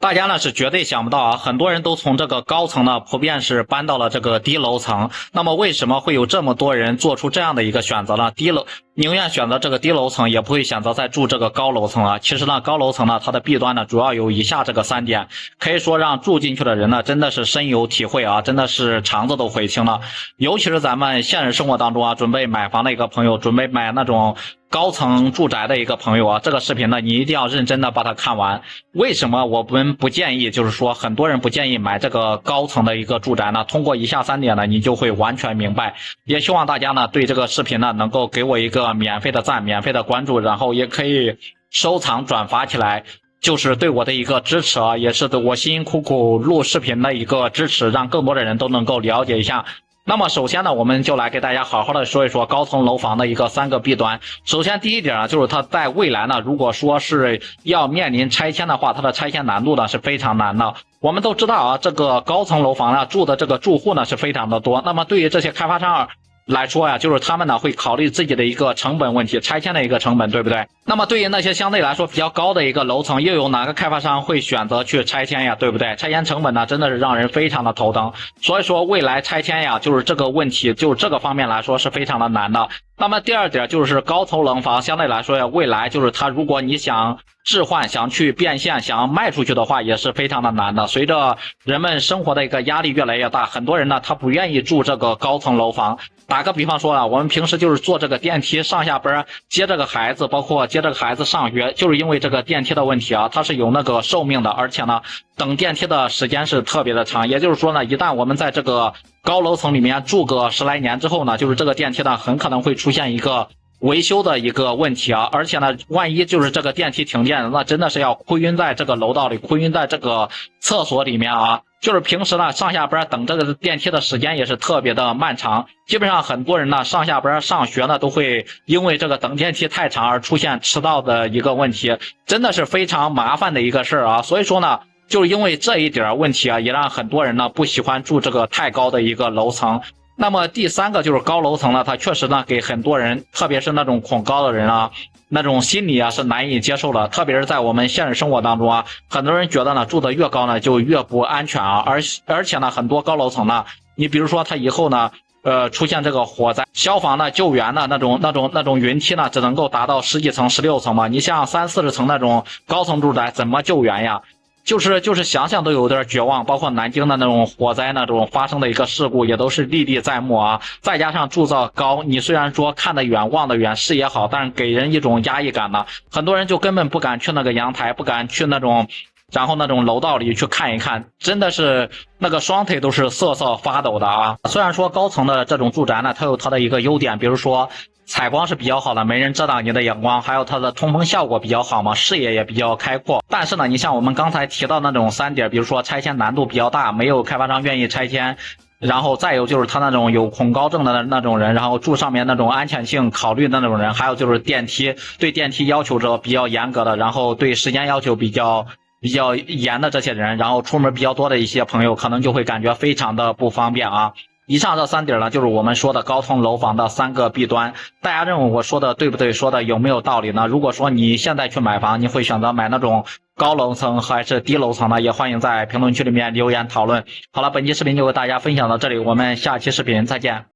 大家呢是绝对想不到啊，很多人都从这个高层呢普遍是搬到了这个低楼层。那么为什么会有这么多人做出这样的一个选择呢？宁愿选择这个低楼层，也不会选择再住这个高楼层啊。其实呢，高楼层呢它的弊端呢主要有以下这个3点，可以说让住进去的人呢真的是深有体会啊，真的是肠子都悔青了。尤其是咱们现实生活当中啊，准备买房的一个朋友，准备买那种高层住宅的一个朋友啊，这个视频呢你一定要认真的把它看完。为什么我们不建议，就是说很多人不建议买这个高层的一个住宅呢？通过以下3点呢，你就会完全明白。也希望大家呢对这个视频呢能够给我一个免费的赞、免费的关注，然后也可以收藏转发起来，就是对我的一个支持啊，也是对我辛辛苦苦录视频的一个支持，让更多的人都能够了解一下。那么首先呢，我们就来给大家好好的说一说高层楼房的一个3个弊端。首先第一点呢，就是它在未来呢，如果说是要面临拆迁的话，它的拆迁难度呢是非常难的。我们都知道啊，这个高层楼房呢住的这个住户呢是非常的多，那么对于这些开发商来说呀，就是他们呢会考虑自己的一个成本问题，拆迁的一个成本，对不对？那么对于那些相对来说比较高的一个楼层，又有哪个开发商会选择去拆迁呀，对不对？拆迁成本呢真的是让人非常的头疼。所以说未来拆迁呀，就是这个问题，就是这个方面来说是非常的难的。那么第二点就是高层楼房相对来说呀，未来就是它如果你想置换、想去变现、想卖出去的话，也是非常的难的。随着人们生活的一个压力越来越大，很多人呢他不愿意住这个高层楼房。打个比方说啊，我们平时就是坐这个电梯上下班，接这个孩子，包括接这个孩子上学，就是因为这个电梯的问题啊，它是有那个寿命的，而且呢等电梯的时间是特别的长。也就是说呢，一旦我们在这个高楼层里面住个10来年之后呢，就是这个电梯呢很可能会出现一个维修的一个问题啊，而且呢万一就是这个电梯停电，那真的是要哭晕在这个楼道里，哭晕在这个厕所里面啊。就是平时呢上下班等这个电梯的时间也是特别的漫长，基本上很多人呢上下班上学呢都会因为这个等电梯太长而出现迟到的一个问题，真的是非常麻烦的一个事啊。所以说呢，就是因为这一点问题啊，也让很多人呢不喜欢住这个太高的一个楼层。那么第3个就是高楼层呢，它确实呢给很多人，特别是那种恐高的人啊，那种心理啊是难以接受的。特别是在我们现实生活当中啊，很多人觉得呢住得越高呢就越不安全啊，而且呢很多高楼层呢，你比如说它以后呢出现这个火灾，消防呢救援呢那种云梯呢只能够达到10几层16层嘛，你像30、40层那种高层住宅怎么救援呀？就是想想都有点绝望。包括南京的那种火灾那种发生的一个事故也都是历历在目啊。再加上筑造高，你虽然说看得远望得远视野好，但是给人一种压抑感呢，很多人就根本不敢去那个阳台，不敢去那种楼道里去看一看，真的是那个双腿都是瑟瑟发抖的啊。虽然说高层的这种住宅呢，它有它的一个优点，比如说采光是比较好的，没人遮挡你的阳光，还有它的通风效果比较好嘛，视野也比较开阔。但是呢，你像我们刚才提到那种3点，比如说拆迁难度比较大，没有开发商愿意拆迁，然后再有就是他那种有恐高症的那种人，然后住上面那种安全性考虑的那种人，还有就是对电梯要求者比较严格的，然后对时间要求比较严的这些人，然后出门比较多的一些朋友，可能就会感觉非常的不方便啊。以上这3点呢，就是我们说的高层楼房的3个弊端。大家认为我说的对不对？说的有没有道理呢？如果说你现在去买房，你会选择买那种高楼层还是低楼层呢？也欢迎在评论区里面留言讨论。好了，本期视频就和大家分享到这里，我们下期视频再见。